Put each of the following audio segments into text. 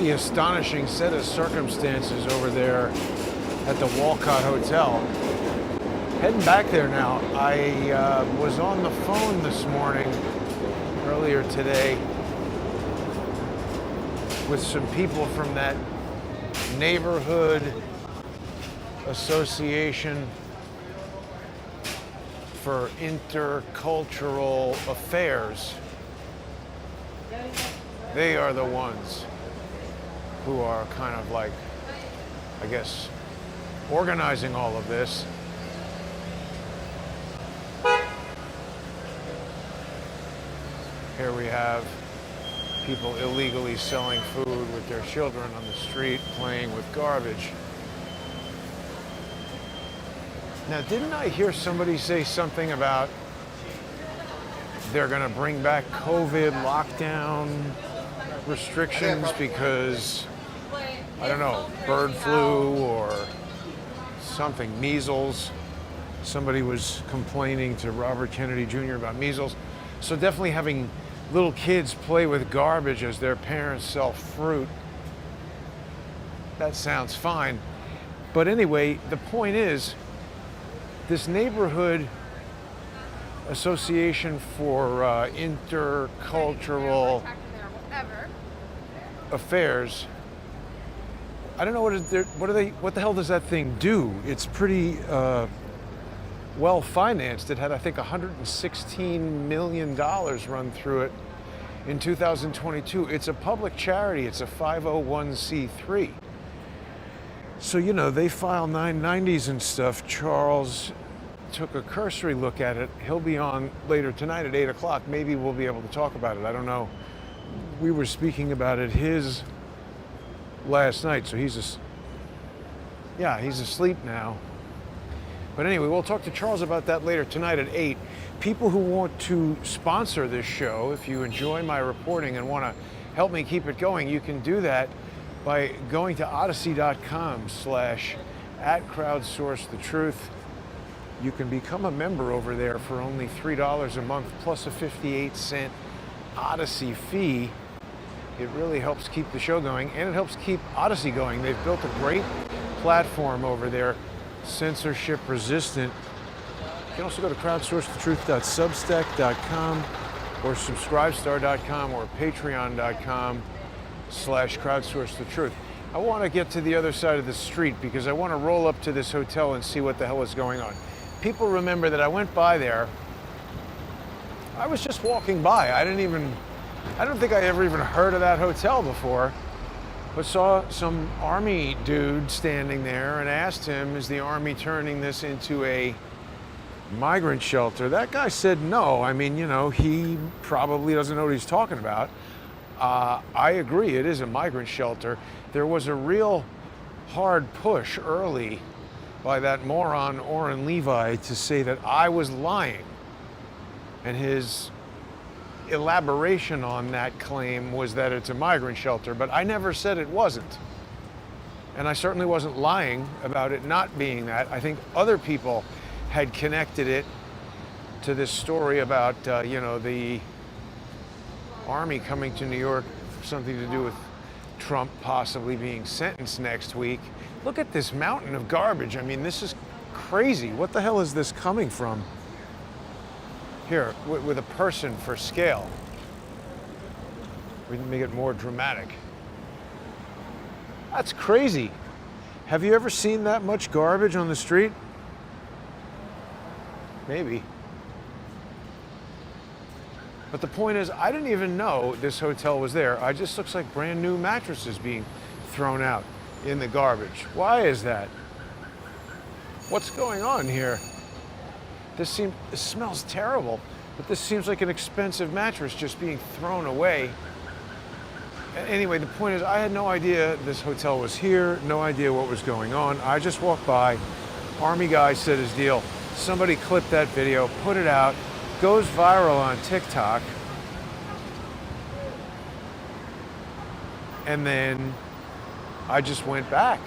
pretty astonishing set of circumstances over there at the Wolcott Hotel. Heading back there now. I was on the phone this morning, earlier today, with some people from that neighborhood association for intercultural affairs. They are the ones who are kind of like, I guess, organizing all of this. Here we have people illegally selling food with their children on the street, playing with garbage. Now, didn't I hear somebody say something about they're going to bring back COVID lockdown restrictions because, I don't know, bird flu or something, measles? Somebody was complaining to Robert Kennedy Jr. about measles. So definitely having little kids play with garbage as their parents sell fruit, that sounds fine. But anyway, the point is, this neighborhood association for intercultural affairs, I don't know what the hell does that thing do? It's pretty well financed. It had, I think, $116 million run through it in 2022. It's a public charity. It's a 501c3. So, you know, they file 990s and stuff. Charles took a cursory look at it. He'll be on later tonight at 8 o'clock. Maybe we'll be able to talk about it. I don't know. We were speaking about it his last night, so he's asleep now. But anyway, we'll talk to Charles about that later tonight at 8. People who want to sponsor this show, if you enjoy my reporting and want to help me keep it going, you can do that by going to odyssey.com/@crowdsourcethetruth. You can become a member over there for only $3 a month plus a 58-cent Odyssey fee. It really helps keep the show going, and it helps keep Odyssey going. They've built a great platform over there, censorship resistant. You can also go to crowdsourcethetruth.substack.com or subscribestar.com or patreon.com/crowdsourcethetruth. I want to get to the other side of the street because I want to roll up to this hotel and see what the hell is going on. People remember that I went by there. I was just walking by. I don't think I ever even heard of that hotel before, but saw some army dude standing there and asked him, is the army turning this into a migrant shelter? That guy said no. I mean, you know, he probably doesn't know what he's talking about. I agree, it is a migrant shelter. There was a real hard push early by that moron Orrin Levi to say that I was lying. And his elaboration on that claim was that it's a migrant shelter, but I never said it wasn't. And I certainly wasn't lying about it not being that. I think other people had connected it to this story about, you know, the army coming to New York for something to do with Trump possibly being sentenced next week. Look at this mountain of garbage. I mean, this is crazy. What the hell is this coming from? Here, with a person for scale. We can make it more dramatic. That's crazy. Have you ever seen that much garbage on the street? Maybe. But the point is, I didn't even know this hotel was there. It just looks like brand new mattresses being thrown out in the garbage. Why is that? What's going on here? This smells terrible, but this seems like an expensive mattress just being thrown away. Anyway, the point is, I had no idea this hotel was here, no idea what was going on. I just walked by. Army guy said his deal. Somebody clipped that video, put it out, goes viral on TikTok. And then I just went back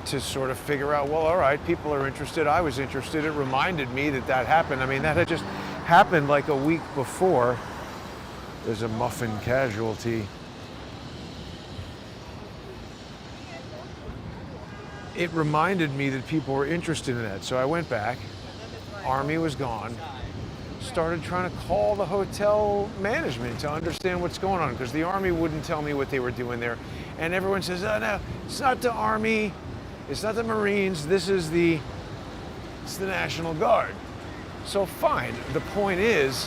to sort of figure out, well, all right, people are interested. I was interested. It reminded me that that happened. I mean, that had just happened like a week before. There's a muffin casualty. it reminded me that people were interested in that. So I went back, Army was gone, started trying to call the hotel management to understand what's going on, because the Army wouldn't tell me what they were doing there. And everyone says, oh no, it's not the Army, it's not the Marines, it's the National Guard. So fine, the point is,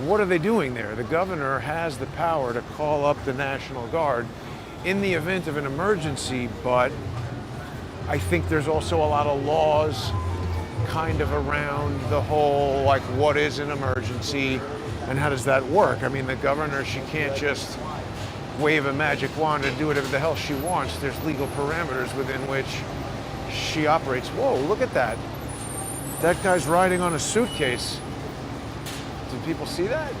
what are they doing there? The governor has the power to call up the National Guard in the event of an emergency, but I think there's also a lot of laws kind of around the whole, like, what is an emergency and how does that work? I mean, the governor, she can't just wave a magic wand and do whatever the hell she wants. There's legal parameters within which she operates. Whoa, look at that. That guy's riding on a suitcase. Did people see that?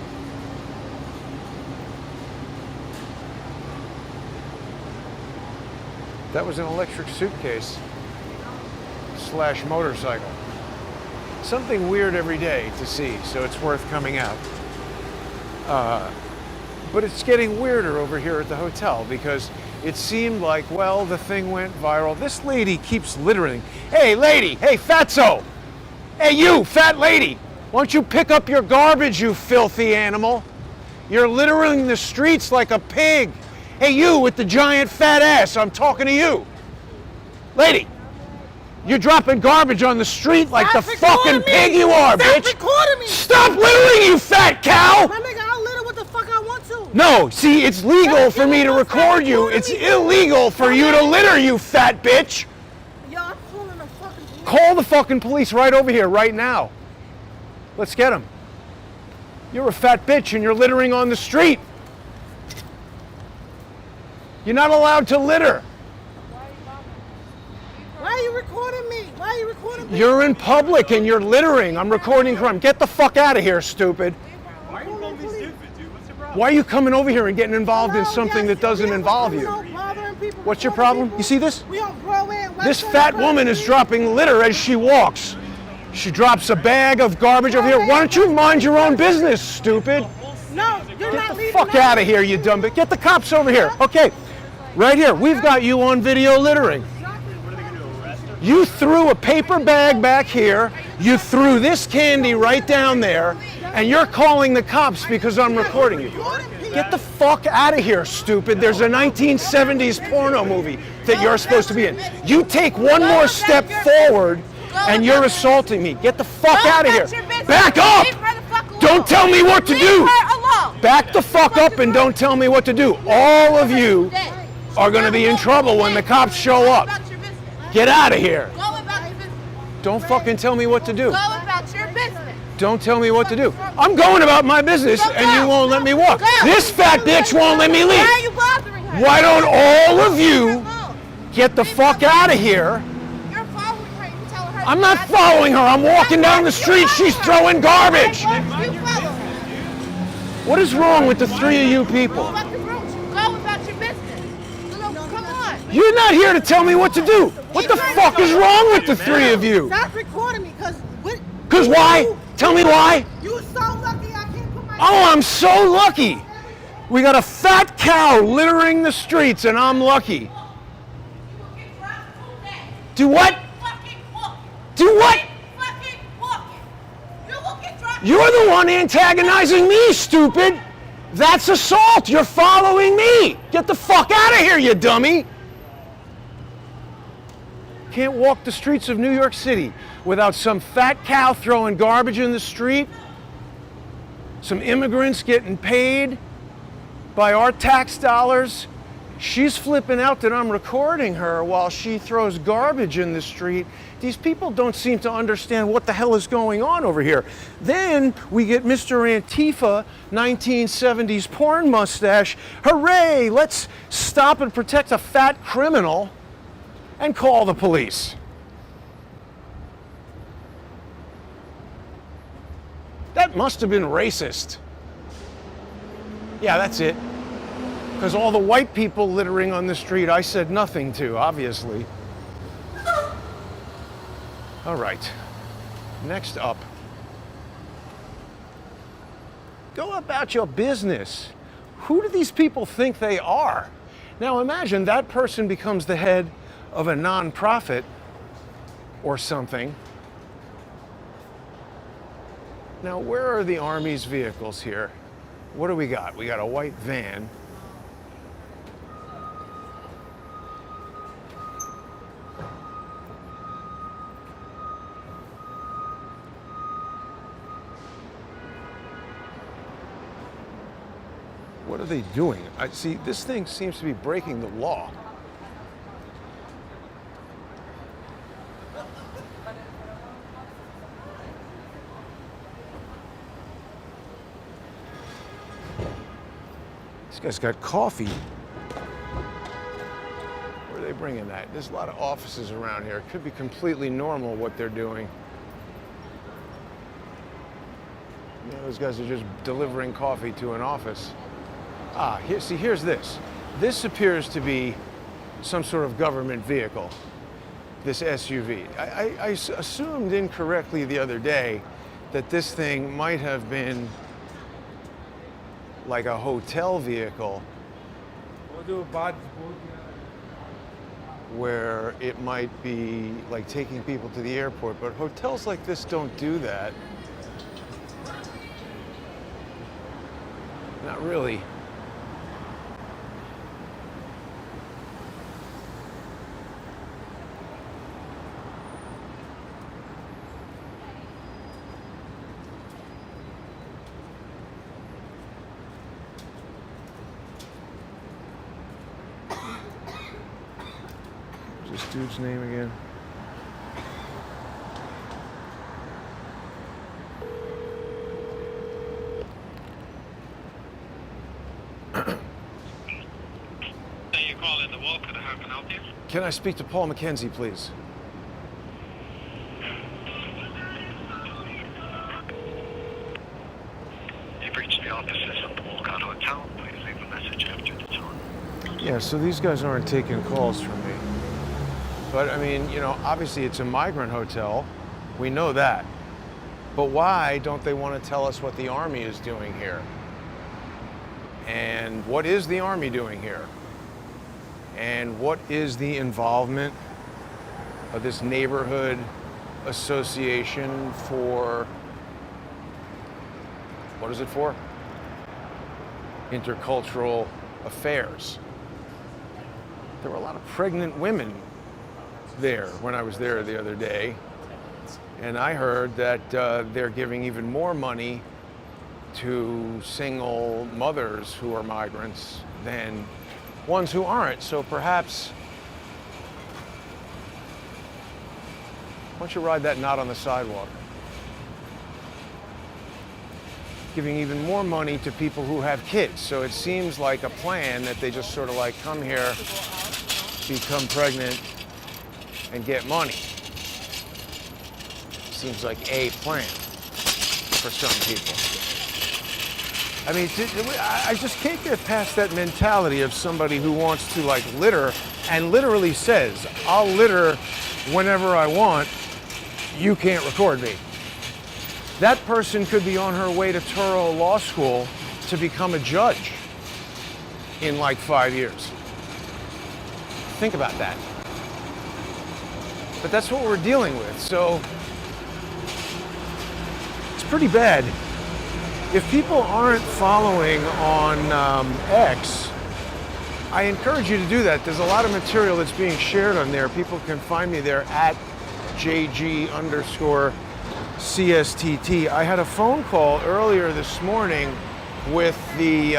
That was an electric suitcase / motorcycle. Something weird every day to see, so it's worth coming out. But it's getting weirder over here at the hotel because it seemed like, well, the thing went viral. This lady keeps littering. Hey, lady! Hey, fatso! Hey, you, fat lady! Why don't you pick up your garbage, you filthy animal? You're littering the streets like a pig. Hey, you with the giant fat ass, I'm talking to you. Lady, you're dropping garbage on the street like the fucking pig you are, bitch. Stop recording me. Stop littering, you fat cow. My nigga, I'll litter what the fuck I want to. No, see, it's legal for me to record you. It's illegal for you to litter, you fat bitch. Yo, I'm calling the fucking police. Call the fucking police right over here, right now. Let's get them. You're a fat bitch and you're littering on the street. You're not allowed to litter. Why are you recording me? Why are you recording me? You're in public and you're littering. I'm recording crime. Get the fuck out of here, stupid. Why are you calling me stupid, dude? What's your problem? Why are you coming over here and getting involved in something that doesn't involve you? What's your problem? You see this? We on Broadway. This fat woman is dropping litter as she walks. She drops a bag of garbage over here. Why don't you mind your own business, stupid? No, you're not Get the leaving. fuck out of here, you dumb bitch. Get the cops over here. Okay, right here. We've got you on video littering. You threw a paper bag back here. You threw this candy right down there. And you're calling the cops because I'm recording you. Get the fuck out of here, stupid. There's a 1970s porno movie that you're supposed to be in. You take one more step forward and you're assaulting me. Get the fuck out of here. Back up! Don't tell me what to do. Back the fuck up and don't tell me what to do. All of you are going to be in trouble when the cops show up. Get out of here. Don't fucking tell me what to do. Go about your business. Don't tell me what to do. I'm going about my business and you won't let me walk. This fat bitch won't let me leave. Why are you bothering her? Why don't all of you get the fuck out of here? You're following her. You tell her. I'm not following her. I'm walking down the street. She's throwing garbage. You follow her. What is wrong with the three of you people? What the roach? Go about your business. Come on. You're not here to tell me what to do. What the fuck is wrong with the three of you? Stop recording me, Because why? Tell me why. You so lucky I can't put my. Oh, I'm so lucky. We got a fat cow littering the streets and I'm lucky. Do what? Do what? You're the one antagonizing me, stupid. That's assault. You're following me. Get the fuck out of here, you dummy. Can't walk the streets of New York City without some fat cow throwing garbage in the street, some immigrants getting paid by our tax dollars. She's flipping out that I'm recording her while she throws garbage in the street. These people don't seem to understand what the hell is going on over here. Then we get Mr. Antifa, 1970s porn mustache. Hooray, let's stop and protect a fat criminal and call the police. That must have been racist. Yeah, that's it. Because all the white people littering on the street, I said nothing to, obviously. All right, next up. Go about your business. Who do these people think they are? Now imagine that person becomes the head of a nonprofit or something. Now, where are the Army's vehicles here? What do we got? We got a white van. What are they doing? I see this thing seems to be breaking the law. This guy's got coffee. Where are they bringing that? There's a lot of offices around here. It could be completely normal what they're doing. You know, those guys are just delivering coffee to an office. Ah, here, see, here's this. This appears to be some sort of government vehicle, this SUV. I assumed incorrectly the other day that this thing might have been like a hotel vehicle where it might be like taking people to the airport, but hotels like this don't do that. Not really. What's this dude's name again? You call in the Wolcott, how can I help you? Can I speak to Paul McKenzie, please? You've reached the offices of the Wolcott Hotel. Please leave a message after the tone. Yeah, so these guys aren't taking calls from me. But I mean, you know, obviously it's a migrant hotel. We know that. But why don't they want to tell us what the Army is doing here? And what is the Army doing here? And what is the involvement of this neighborhood association for, what is it for? Intercultural affairs. There were a lot of pregnant women there when I was there the other day. And I heard that they're giving even more money to single mothers who are migrants than ones who aren't. So perhaps, why don't you ride that knot on the sidewalk? Giving even more money to people who have kids. So it seems like a plan that they just sort of like come here, become pregnant, and get money. Seems like a plan for some people. I mean, I just can't get past that mentality of somebody who wants to like litter and literally says, I'll litter whenever I want, you can't record me. That person could be on her way to Touro Law School to become a judge in like 5 years. Think about that. But that's what we're dealing with, so it's pretty bad. If people aren't following on X, I encourage you to do that. There's a lot of material that's being shared on there. People can find me there at JG_CSTT. I had a phone call earlier this morning with the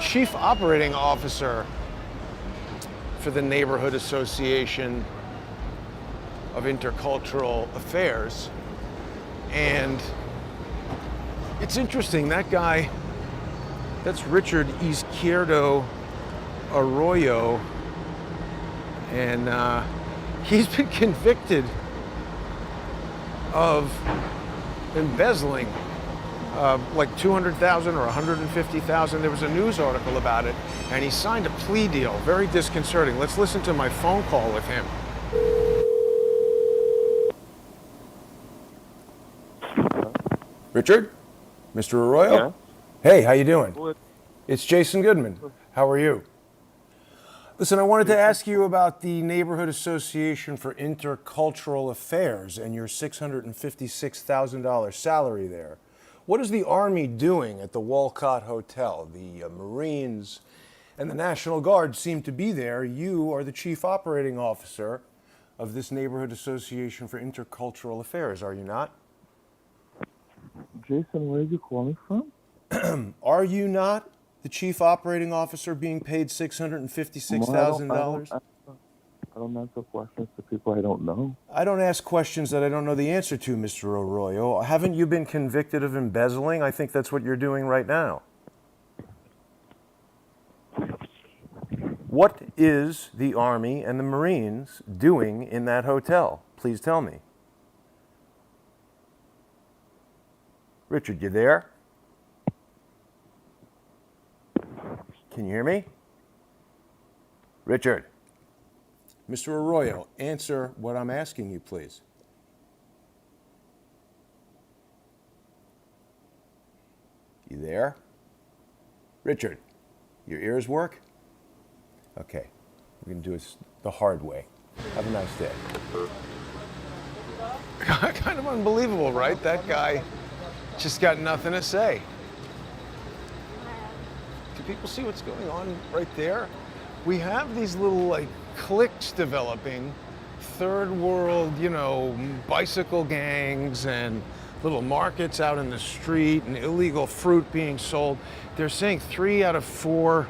Chief Operating Officer for the Neighborhood Association of Intercultural Affairs. And it's interesting, that guy, that's Richard Izquierdo Arroyo, and he's been convicted of embezzling like $200,000 or $150,000. There was a news article about it, and he signed a plea deal. Very disconcerting. Let's listen to my phone call with him. Richard? Mr. Arroyo? Yeah. Hey, how you doing? Good. It's Jason Goodman. How are you? Listen, I wanted to ask you about the Neighborhood Association for Intercultural Affairs and your $656,000 salary there. What is the Army doing at the Wolcott Hotel? The Marines and the National Guard seem to be there. You are the chief operating officer of this Neighborhood Association for Intercultural Affairs, are you not? Jason, where are you calling from? Are you not the chief operating officer being paid $656,000? I don't answer questions to people I don't know. I don't ask questions that I don't know the answer to, Mr. Arroyo. Haven't you been convicted of embezzling? I think that's what you're doing right now. What is the Army and the Marines doing in that hotel? Please tell me. Richard, you there? Can you hear me? Richard. Mr. Arroyo, answer what I'm asking you, please. You there? Richard, your ears work? Okay, we're going to do it the hard way. Have a nice day. Kind of unbelievable, right? That guy just got nothing to say. Do people see what's going on right there? We have these little cliques developing, third world, bicycle gangs and little markets out in the street and illegal fruit being sold. They're saying 3 out of 4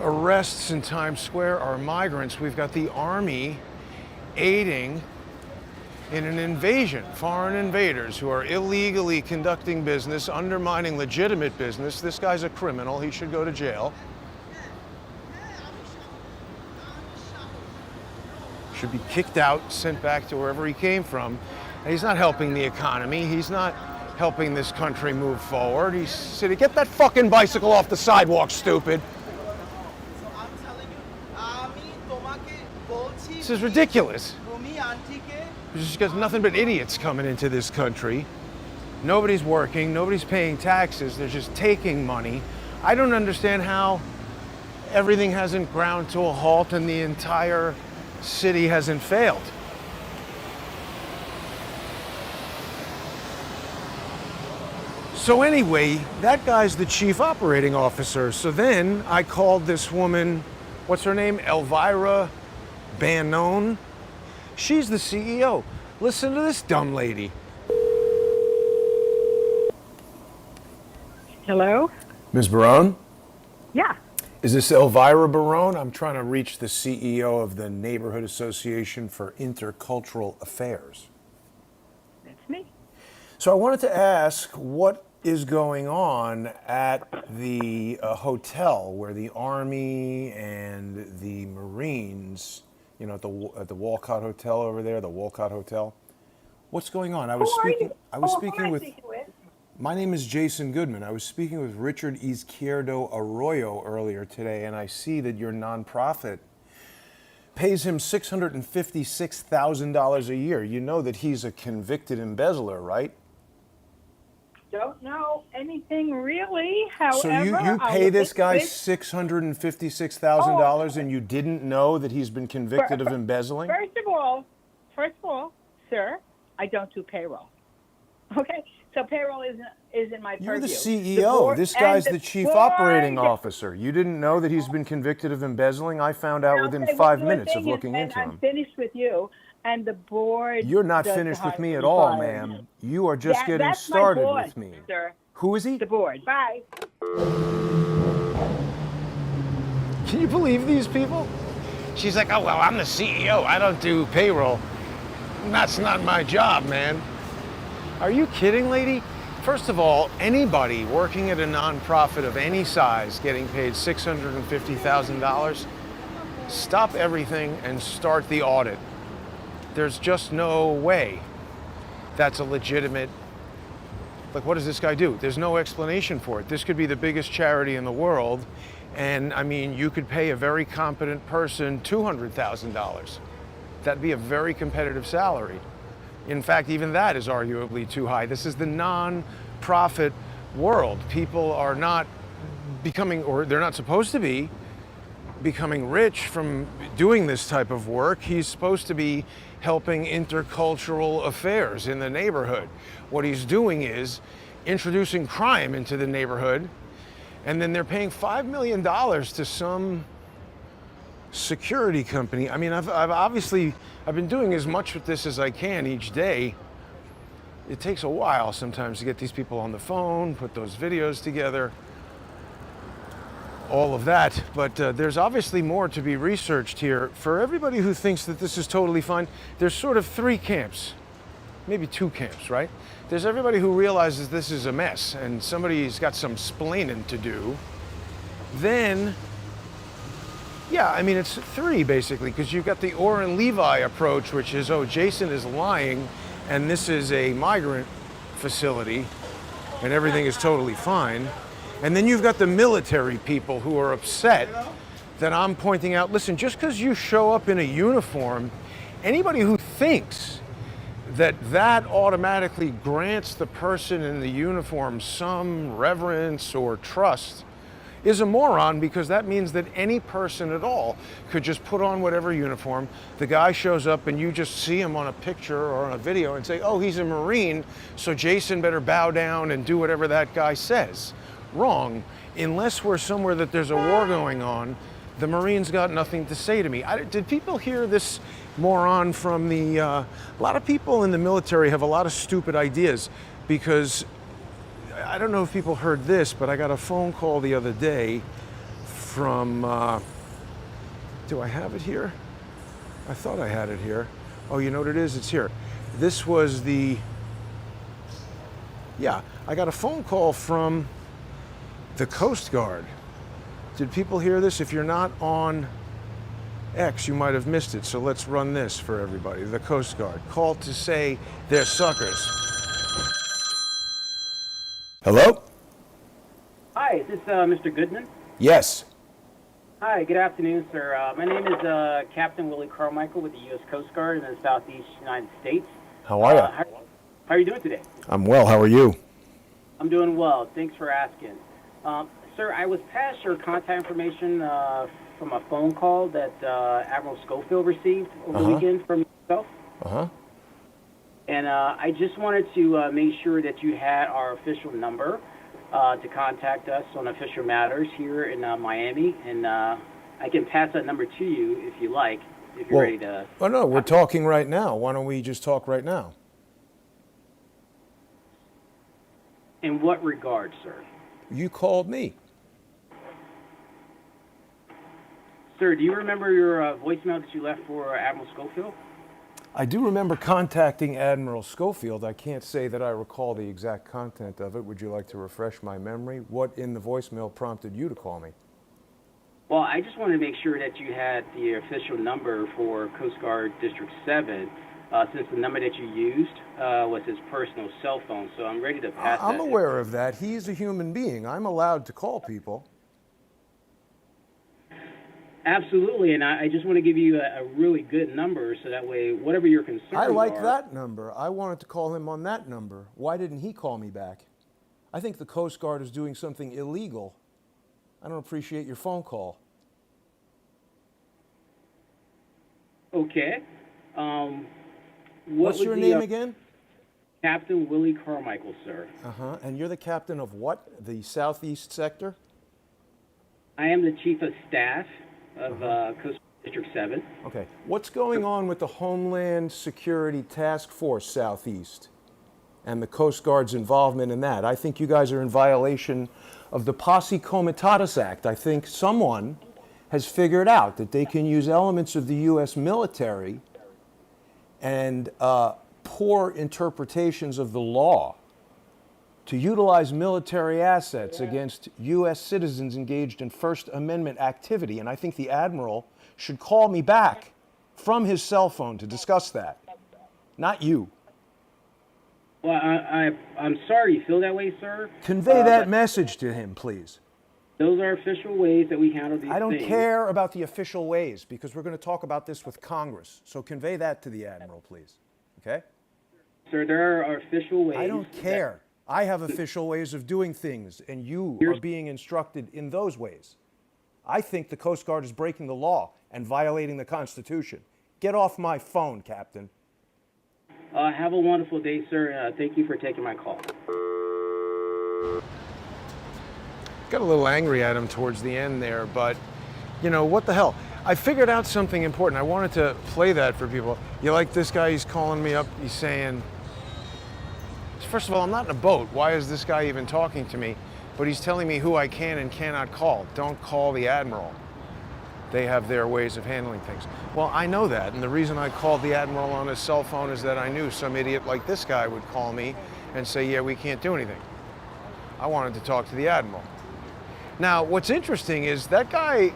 arrests in Times Square are migrants. We've got the Army aiding in an invasion, foreign invaders who are illegally conducting business, undermining legitimate business. This guy's a criminal. He should go to jail. Should be kicked out, sent back to wherever he came from. And he's not helping the economy. He's not helping this country move forward. He's saying, get that fucking bicycle off the sidewalk, stupid. This is ridiculous. There's just got nothing but idiots coming into this country. Nobody's working, nobody's paying taxes, they're just taking money. I don't understand how everything hasn't ground to a halt and the entire city hasn't failed. So anyway, that guy's the chief operating officer. So then I called this woman, what's her name? Elvira Banone. She's the CEO. Listen to this dumb lady. Hello? Ms. Barone? Yeah. Is this Elvira Barone? I'm trying to reach the CEO of the Neighborhood Association for Intercultural Affairs. That's me. So I wanted to ask what is going on at the hotel where the Army and the Marines, at the Wolcott Hotel over there, the Wolcott Hotel. What's going on? I was speaking with. My name is Jason Goodman. I was speaking with Richard Izquierdo Arroyo earlier today, and I see that your nonprofit pays him $656,000 a year. You know that he's a convicted embezzler, right? Don't know anything really. However, so you pay this guy $656,000 and you didn't know that he's been convicted of embezzling? First of all, sir, I don't do payroll. Okay, so payroll isn't my purview. You're the CEO. This guy's the chief operating officer. You didn't know that he's been convicted of embezzling? I found out within 5 minutes of looking into him. I'm finished with you. And the board. You're not finished with me at all, ma'am. You are just getting started with me. Sir. Who is he? The board. Bye. Can you believe these people? She's like, oh, well, I'm the CEO. I don't do payroll. That's not my job, man. Are you kidding, lady? First of all, anybody working at a nonprofit of any size getting paid $650,000, stop everything and start the audit. There's just no way that's a legitimate, what does this guy do? There's no explanation for it. This could be the biggest charity in the world, and I mean, you could pay a very competent person $200,000. That'd be a very competitive salary. In fact, even that is arguably too high. This is the non-profit world. People are not becoming, or they're not supposed to be, becoming rich from doing this type of work. He's supposed to be helping intercultural affairs in the neighborhood. What he's doing is introducing crime into the neighborhood, and then they're paying $5 million to some security company. I mean, I've been doing as much with this as I can each day. It takes a while sometimes to get these people on the phone, put those videos together, all of that. But there's obviously more to be researched here. For everybody who thinks that this is totally fine, there's sort of three camps, maybe two camps, right? There's everybody who realizes this is a mess and somebody's got some splaining to do. Then, yeah, I mean, it's three basically, because you've got the Orrin Levi approach, which is, oh, Jason is lying and this is a migrant facility and everything is totally fine. And then you've got the military people who are upset that I'm pointing out, listen, just because you show up in a uniform, anybody who thinks that that automatically grants the person in the uniform some reverence or trust is a moron, because that means that any person at all could just put on whatever uniform. The guy shows up and you just see him on a picture or on a video and say, oh, he's a Marine, so Jason better bow down and do whatever that guy says. Wrong. Unless we're somewhere that there's a war going on, the Marines got nothing to say to me. Did people hear this moron from the... a lot of people in the military have a lot of stupid ideas, because I don't know if people heard this, but I got a phone call the other day from... do I have it here? I thought I had it here. Oh, you know what it is? It's here. This was the... Yeah, I got a phone call from the Coast Guard. Did people hear this? If you're not on X, you might have missed it. So let's run this for everybody. The Coast Guard called to say they're suckers. Hello? Hi, is this Mr. Goodman? Yes. Hi, good afternoon, sir. My name is Captain Willie Carmichael with the U.S. Coast Guard in the Southeast United States. How are you? How are you doing today? I'm well. How are you? I'm doing well. Thanks for asking. Sir, I was passed your contact information from a phone call that Admiral Schofield received over the weekend from yourself. And I just wanted to make sure that you had our official number to contact us on official matters here in Miami. And I can pass that number to you if you like, if you're ready to... Oh, no, we're talking right now. Why don't we just talk right now? In what regard, sir? You called me. Sir, do you remember your voicemail that you left for Admiral Schofield? I do remember contacting Admiral Schofield. I can't say that I recall the exact content of it. Would you like to refresh my memory? What in the voicemail prompted you to call me? Well, I just wanted to make sure that you had the official number for Coast Guard District 7, since the number that you used was his personal cell phone. So I'm ready to pass that. I'm aware of that. He's a human being. I'm allowed to call people. Absolutely, and I just want to give you a really good number so that way, whatever your concerns are... I like that number. I wanted to call him on that number. Why didn't he call me back? I think the Coast Guard is doing something illegal. I don't appreciate your phone call. Okay. What's your name again? Captain Willie Carmichael, sir. And you're the captain of what? The Southeast Sector? I am the Chief of Staff of Coast District 7. Okay. What's going on with the Homeland Security Task Force Southeast and the Coast Guard's involvement in that? I think you guys are in violation of the Posse Comitatus Act. I think someone has figured out that they can use elements of the U.S. military and poor interpretations of the law to utilize military assets against U.S. citizens engaged in First Amendment activity. And I think the Admiral should call me back from his cell phone to discuss that, not you. Well, I'm sorry you feel that way, sir. Convey that message to him, please. Those are official ways that we handle these things. I don't care about the official ways, because we're going to talk about this with Congress. So convey that to the Admiral, please. Okay? Sir, there are official ways. I don't care. I have official ways of doing things, and you are being instructed in those ways. I think the Coast Guard is breaking the law and violating the Constitution. Get off my phone, Captain. Have a wonderful day, sir. Thank you for taking my call. Got a little angry at him towards the end there, but you know, what the hell? I figured out something important. I wanted to play that for people. You like this guy? He's calling me up. He's saying, first of all, I'm not in a boat. Why is this guy even talking to me? But he's telling me who I can and cannot call. Don't call the Admiral. They have their ways of handling things. Well, I know that, and the reason I called the Admiral on his cell phone is that I knew some idiot like this guy would call me and say, yeah, we can't do anything. I wanted to talk to the Admiral. Now, what's interesting is that guy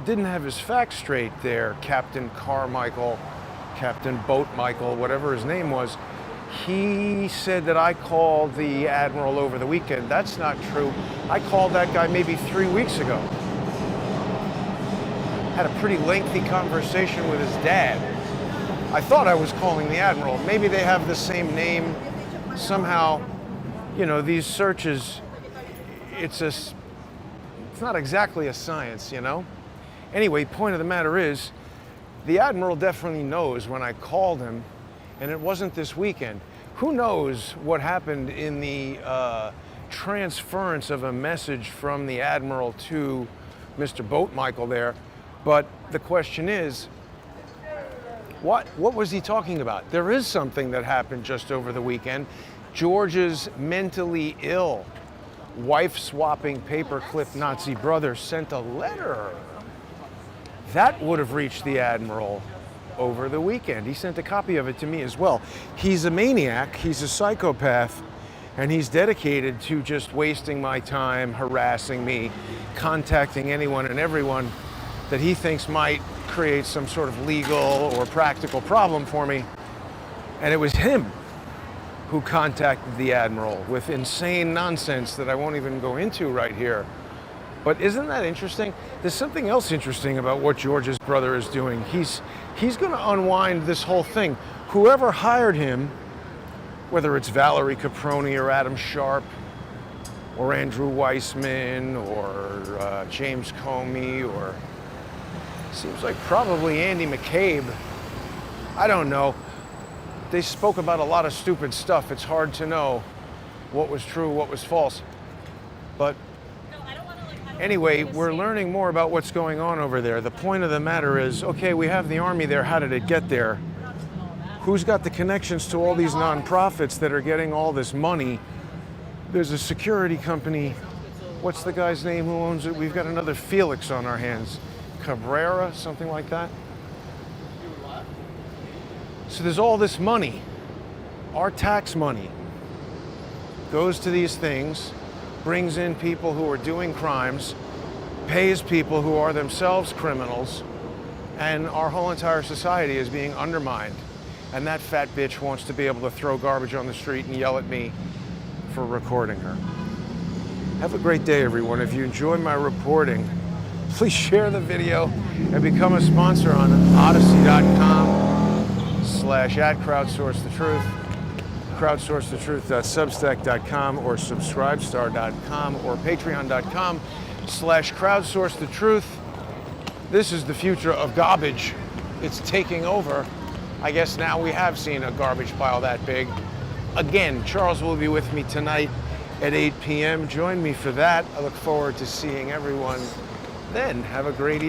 didn't have his facts straight there, Captain Carmichael, Captain Boat Michael, whatever his name was. He said that I called the Admiral over the weekend. That's not true. I called that guy maybe 3 weeks ago. Had a pretty lengthy conversation with his dad. I thought I was calling the Admiral. Maybe they have the same name. Somehow, you know, these searches, it's not exactly a science, you know? Anyway, point of the matter is, the Admiral definitely knows when I called him, and it wasn't this weekend. Who knows what happened in the transference of a message from the Admiral to Mr. Boat Michael there, but the question is, what was he talking about? There is something that happened just over the weekend. George's mentally ill, wife-swapping paperclip Nazi brother sent a letter. That would have reached the Admiral over the weekend. He sent a copy of it to me as well. He's a maniac, he's a psychopath, and he's dedicated to just wasting my time, harassing me, contacting anyone and everyone that he thinks might create some sort of legal or practical problem for me. And it was him who contacted the Admiral with insane nonsense that I won't even go into right here. But isn't that interesting? There's something else interesting about what George's brother is doing. He's going to unwind this whole thing. Whoever hired him, whether it's Valerie Caproni or Adam Sharp or Andrew Weissman or James Comey, or seems like probably Andy McCabe. I don't know. They spoke about a lot of stupid stuff. It's hard to know what was true, what was false. But anyway, we're learning more about what's going on over there. The point of the matter is, okay, we have the Army there. How did it get there? Who's got the connections to all these nonprofits that are getting all this money? There's a security company. What's the guy's name who owns it? We've got another Felix on our hands. Cabrera, something like that. So there's all this money. Our tax money goes to these things, brings in people who are doing crimes, pays people who are themselves criminals, and our whole entire society is being undermined. And that fat bitch wants to be able to throw garbage on the street and yell at me for recording her. Have a great day, everyone. If you enjoy my reporting, please share the video and become a sponsor on odyssey.com/@crowdsourcethetruth, crowdsourcethetruth.substack.com, or subscribestar.com, or patreon.com/crowdsourcethetruth. This is the future of garbage. It's taking over. I guess now we have seen a garbage pile that big. Again, Charles will be with me tonight at 8 p.m. Join me for that. I look forward to seeing everyone then. Have a great evening.